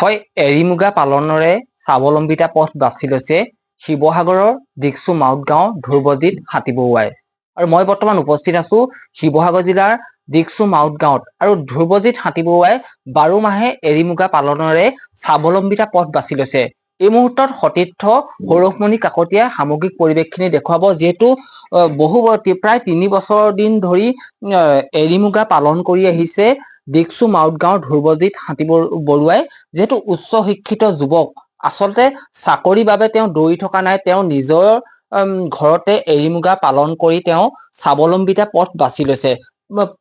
হয়, এৰী মুগা পালনৰে স্বাৱলম্বিতা পথ বাছি লৈছে শিৱসাগৰৰ দিকচু মাউত গাঁও ধ্ৰুৱজিত হাতীবৰুৱাই। আৰু মই বৰ্তমান উপস্থিত আছো শিৱসাগৰ জিলাৰ দিকচু মাউত গাঁৱত। আৰু ধ্ৰুৱজিত হাতীবৰুৱাই 12 মাহে এৰী মুগা পালনৰে স্বাৱলম্বিতা পথ বাছি লৈছে। এই মুহূৰ্তত সতীৰ্থ সৌৰভমণি কাকতীয়া সামগ্ৰিক পৰিৱেশখিনি দেখুৱাব, যিহেতু প্ৰায় 3 বছৰ দিন ধৰি এৰী মুগা পালন কৰি আহিছে দিকচু মাউত গাঁৱৰ ধ্ৰুৱজিত হাতীবৰুৱাই। যিহেতু উচ্চ শিক্ষিত যুৱক, আচলতে চাকৰিৰ বাবে তেওঁ দৌৰি থকা নাই, তেওঁ নিজৰ ঘৰতে এৰী মুগা পালন কৰি তেওঁ স্বাৱলম্বিতা পথ বাছি লৈছে।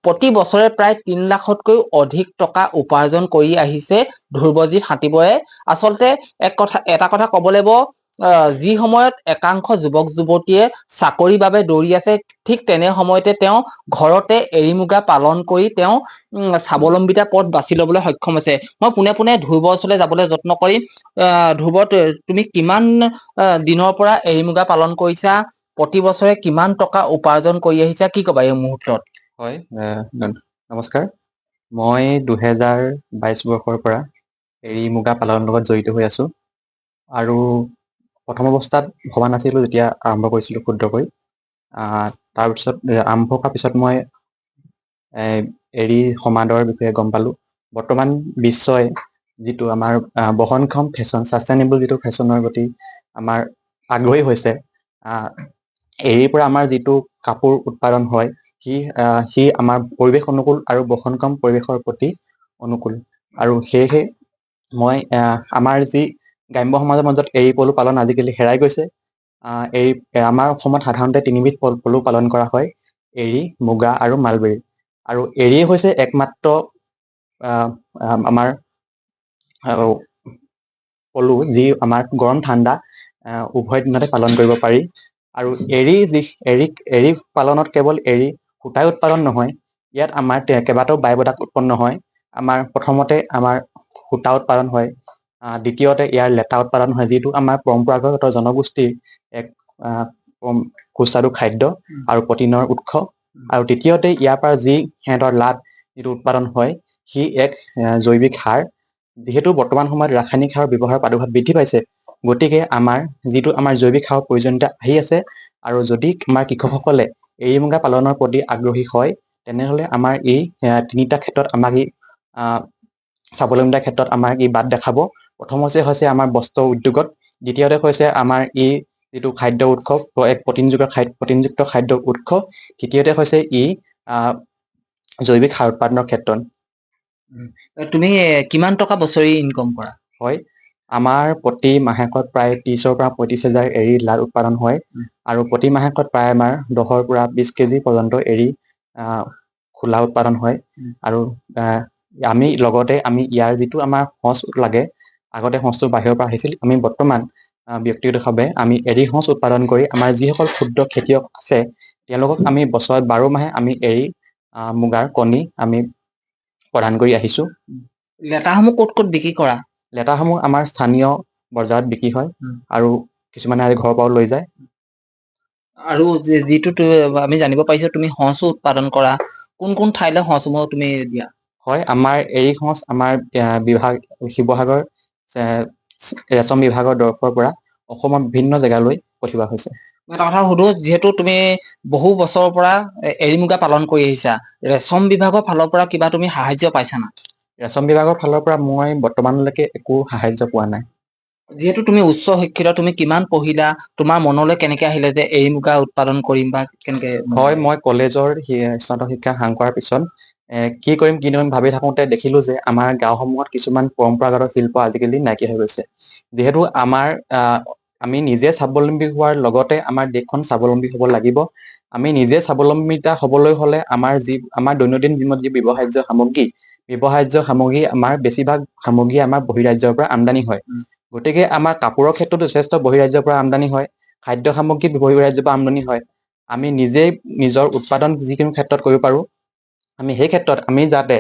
প্ৰতি বছৰে প্ৰায় 3 লাখতকৈও অধিক টকা উপাৰ্জন কৰি আহিছে ধ্ৰুৱজিত হাতীবৰুৱাই। আচলতে এটা কথা ক'ব লাগিব, যি সময়ত একাংশ যুৱক যুৱতীয়ে চাকৰিৰ বাবে দৌৰি আছে, ঠিক তেনে সময়তে তেওঁ ঘৰতে এৰী মুগা পালন কৰি তেওঁ স্বাৱলম্বিতা পথ বাছি ল'বলৈ সক্ষম হৈছে। মই পোনে পোনে ধ্ৰুৱৰ ওচৰলৈ যাবলৈ যত্ন কৰিম। ধ্ৰুৱ, তুমি কিমান দিনৰ পৰা এৰী মুগা পালন কৰিছা? প্ৰতি বছৰে কিমান টকা উপাৰ্জন কৰি আহিছা, কি ক'বা এই মুহূৰ্তত? হয়, নমস্কাৰ। মই 2022 বৰ্ষৰ পৰা এৰী মুগা পালনৰ লগত জড়িত হৈ আছো। আৰু প্ৰথম অৱস্থাত ভবা নাছিলোঁ, যেতিয়া আৰম্ভ কৰিছিলোঁ ক্ষুদ্ৰকৈ। তাৰপিছত আৰম্ভ কৰাৰ পিছত মই এৰী সমাদৰ বিষয়ে গম পালোঁ। বৰ্তমান বিশ্বই যিটো আমাৰ বহনক্ষম ফেশ্বন, ছাষ্টেইনেবল যিটো ফেশ্বনৰ প্ৰতি আমাৰ আগ্ৰহী হৈছে, এৰীৰ পৰা আমাৰ যিটো কাপোৰ উৎপাদন হয়, সি আমাৰ পৰিৱেশ অনুকূল আৰু বহনক্ষম পৰিৱেশৰ প্ৰতি অনুকূল। আৰু সেয়েহে মই আমাৰ যি গ্ৰাম্য সমাজৰ মাজত এৰী পলু পালন আজিকালি হেৰাই গৈছে। আমাৰ অসমত সাধাৰণতে 3বিধ পলু পালন কৰা হয়: এৰী, মুগা আৰু মালবেৰী। আৰু এৰীয়ে হৈছে একমাত্ৰ আমাৰ পলু যি আমাৰ গৰম ঠাণ্ডা উভয় দিনতে পালন কৰিব পাৰি। আৰু এৰী পালনত কেৱল এৰী সূতাই উৎপাদন নহয়, ইয়াত আমাৰ কেইবাটাও বাই প্ৰডাক্ট উৎপন্ন হয়। প্ৰথমতে আমাৰ সূতা উৎপাদন হয়, দ্বিতীয়তে ইয়াৰ লেটা উৎপাদন হয়, যিটো আমাৰ পৰম্পৰাগত জনগোষ্ঠীৰ এক সুস্বাদু খাদ্য আৰু প্ৰটিনৰ উৎস। আৰু তৃতীয়তে ইয়াৰ পৰা যি সিহঁতৰ লাট যিটো উৎপাদন হয়, সি এক জৈৱিক সাৰ। যিহেতু বৰ্তমান সময়ত ৰাসায়নিক সাৰৰ ব্যৱহাৰৰ প্ৰাদুৰ্ভাৱ বৃদ্ধি পাইছে, গতিকে আমাৰ জৈৱিক সাৰৰ প্ৰয়োজনীয়তা আহি আছে। আৰু যদি আমাৰ কৃষকসকলে এৰী মুগা পালনৰ প্ৰতি আগ্ৰহী হয়, তেনেহ'লে আমাৰ এই 3টা ক্ষেত্ৰত আমাক স্বাৱলম্বিতাৰ ক্ষেত্ৰত আমাক বাট দেখাব। প্ৰথম হৈছে আমাৰ বস্ত্ৰ উদ্যোগত, দ্বিতীয়তে হৈছে আমাৰ যিটো খাদ্য উৎস, এক প্ৰটিনযুক্ত খাদ্য উৎস, তৃতীয়তে হৈছে জৈৱিক সাৰ উৎপাদনৰ ক্ষেত্ৰত। তুমি কিমান টকা বছৰি ইনকম কৰা? হয়, আমাৰ প্ৰতি মাহেকত প্ৰায় 30,000 পৰা 35,000 এৰী লাট উৎপাদন হয়। আৰু প্ৰতি মাহেকত প্ৰায় আমাৰ 10 পৰা 20 কেজি পৰ্যন্ত এৰী খোলা উৎপাদন হয়। আৰু লগতে আমি ইয়াৰ যিটো আমাৰ সঁচ লাগে, আগতে সঁচটো বাহিৰৰ পৰা আহিছিল, আমি বৰ্তমান ব্যক্তিগতভাৱে আমি এৰী সঁচ উৎপাদন কৰি আমাৰ যিসকল ক্ষুদ্ৰ খেতিয়ক আছে, তেওঁলোকক আমি বছৰত 12 মাহে আমি এৰী মুগাৰ কণী আমি প্ৰদান কৰি আহিছো। লেটাসমূহ ক'ত ক'ত বিক্ৰী কৰা? লেটাসমূহ আমাৰ স্থানীয় বজাৰত বিক্ৰী হয়, আৰু কিছুমানে ঘৰৰ পৰাও লৈ যায়। আৰু যিটো আমি জানিব পাৰিছো তুমি সঁচো উৎপাদন কৰা, কোন কোন ঠাইলৈ সঁচসমূহ তুমি দিয়া? হয়, আমাৰ এৰী সঁচ আমাৰ শিৱসাগৰ ৰেচম বিভাগৰ তৰফৰ পৰা অসমৰ বিভিন্ন জেগালৈ পঠিওৱা হৈছে। মই এটা কথা সুধো, যিহেতু তুমি বহু বছৰৰ পৰা এৰী মুগা পালন কৰি আহিছা, ৰেচম বিভাগৰ ফালৰ পৰা কিবা তুমি সাহায্য পাইছা না? ৰেচম বিভাগৰ ফালৰ পৰা মই বৰ্তমানলৈকে একো সাহায্য পোৱা নাই। যিহেতু তুমি উচ্চ শিক্ষিত, তুমি কিমান পঢ়িলা? তোমাৰ মনলৈ কেনেকে আহিলে যে এৰী মুগা উৎপাদন কৰিম, বা কেনেকে? হয়, মই কলেজৰ স্নাতক শিক্ষা সাং কৰাৰ পিছত কি কৰিম ভাবি থাকোঁতে দেখিলো যে আমাৰ গাঁওসমূহত কিছুমান পৰম্পৰাগত শিল্প আজিকালি নাইকিয়া হৈ গৈছে। যিহেতু আমি নিজে স্বাৱলম্বী হোৱাৰ লগতে আমাৰ দেশখন স্বাৱলম্বী হ'ব লাগিব। আমি নিজে স্বাৱলম্বিতা হ'বলৈ হ'লে আমাৰ দৈনন্দিন জীৱনত যি ব্যৱহাৰ্য সামগ্ৰী আমাৰ বেছিভাগ সামগ্ৰী আমাৰ বহিৰাজ্যৰ পৰা আমদানি হয়। গতিকে আমাৰ কাপোৰৰ ক্ষেত্ৰত যথেষ্ট বহিৰাজ্যৰ পৰা আমদানি হয়, খাদ্য সামগ্ৰী বহিৰাজ্যৰ পৰা আমদানি হয়। আমি নিজেই নিজৰ উৎপাদন যিকোনো ক্ষেত্ৰত কৰিব পাৰোঁ। সেই ক্ষেত্ৰত আমি যাতে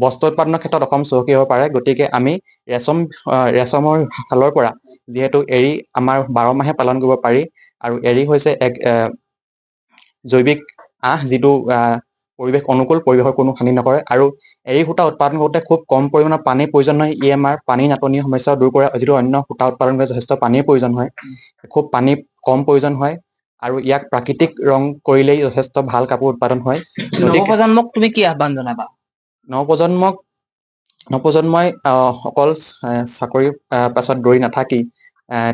বস্ত্ৰ উৎপাদনৰ ক্ষেত্ৰত অসম চহকী হ'ব পাৰে, গতিকে আমি ৰেচমৰ ফালৰ পৰা যিহেতু এৰী আমাৰ 12 মাহে পালন কৰিব পাৰি, আৰু এৰী হৈছে এক জৈৱিক যিটো পৰিৱেশ অনুকূল, পৰিৱেশৰ কোনো হানি নকৰে আৰু এৰী সূতা উৎপাদন কৰোঁতে খুব কম পৰিমাণৰ পানীৰ প্ৰয়োজন হয়। ই আমাৰ পানীৰ নাটনিৰ সমস্যাও দূৰ কৰে, যিটো অন্য সূতা উৎপাদন কৰি যথেষ্ট পানীৰ প্ৰয়োজন হয়। খুব পানী কম প্ৰয়োজন হয় আৰু ইয়াক প্ৰাকৃতিক ৰং কৰিলেই যথেষ্ট ভাল কাপোৰ উৎপাদন হয়। গতিকে নৱপ্ৰজন্মক তুমি কি আহ্বান জনাবা? নৱপ্ৰজন্মই অকল চাকৰিৰ পাছত দৌৰি নাথাকি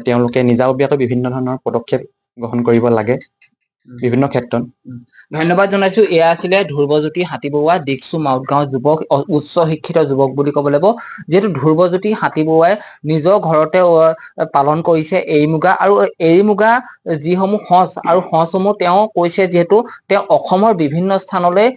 তেওঁলোকে নিজাববীয়াকৈ বিভিন্ন ধৰণৰ পদক্ষেপ গ্ৰহণ কৰিব লাগে বিভিন্ন ক্ষেত্ৰত। ধন্যবাদ জনাইছো। এয়া আছিলে ধ্ৰুৱজ্যোতি হাতীবৰুৱা, দিকচু মাউৎগাঁৱৰ যুৱক, উচ্চ শিক্ষিত যুৱক বুলি ক'ব লাগিব। যিহেতু ধ্ৰুৱজ্যোতি হাতীবৰুৱাই নিজৰ ঘৰতে পালন কৰিছে এৰী মুগা, আৰু এৰী মুগা যিসমূহ সঁচ আৰু সঁচসমূহ তেওঁ কৈছে, যিহেতু তেওঁ অসমৰ বিভিন্ন স্থানলৈ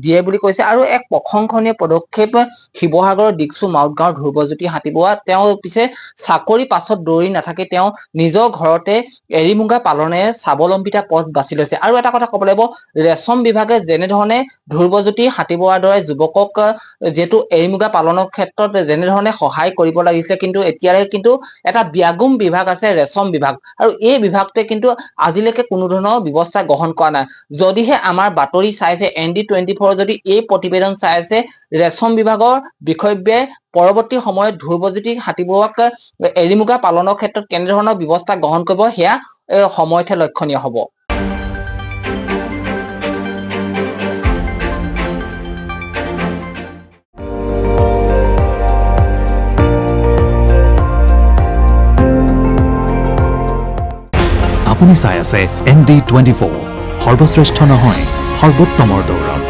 দিয়ে বুলি কৈছে। আৰু এক প্ৰশংসনীয় পদক্ষেপ শিৱসাগৰৰ দিকচু মাউৎগাঁৱৰ ধ্ৰুৱজ্যোতি হাতীবৰুৱা। তেওঁ পিছে চাকৰি পাছত দৌৰি নাথাকি তেওঁ নিজৰ ঘৰতে এৰী মুগা পালনে স্বাৱলম্বিতা পথ বাছি লৈছে। আৰু এটা কথা ক'ব লাগিব, ৰেচম বিভাগে যেনেধৰণে ধ্ৰুৱজ্যোতি হাতীবৰুৱাৰ দৰে যুৱকক যিহেতু এৰী মুগা পালনৰ ক্ষেত্ৰত যেনেধৰণে সহায় কৰিব লাগিছে, কিন্তু এতিয়াৰে কিন্তু এটা ব্যাগুম বিভাগ আছে, ৰেচম বিভাগ, আৰু এই বিভাগটোৱে কিন্তু আজিলৈকে কোনো ধৰণৰ ব্যৱস্থা গ্ৰহণ কৰা নাই। যদিহে আমাৰ বাতৰি চাইছে, ND24 যদি এই প্ৰতিবেদন চাই আছে, ৰেচম বিভাগৰ বিষয়ে পৰৱৰ্তী সময়ত ধ্ৰুৱজ্যোতি হাতীবৰুৱাক এৰী মুগা পালনৰ ক্ষেত্ৰত কেনেধৰণৰ ব্যৱস্থা গ্ৰহণ কৰিব, সেয়া সময়তহে লক্ষণীয় হ'ব। আপুনি চাই আছে ND24, সৰ্বশ্ৰেষ্ঠ নহয়, সৰ্বোত্তমৰ দৌৰত।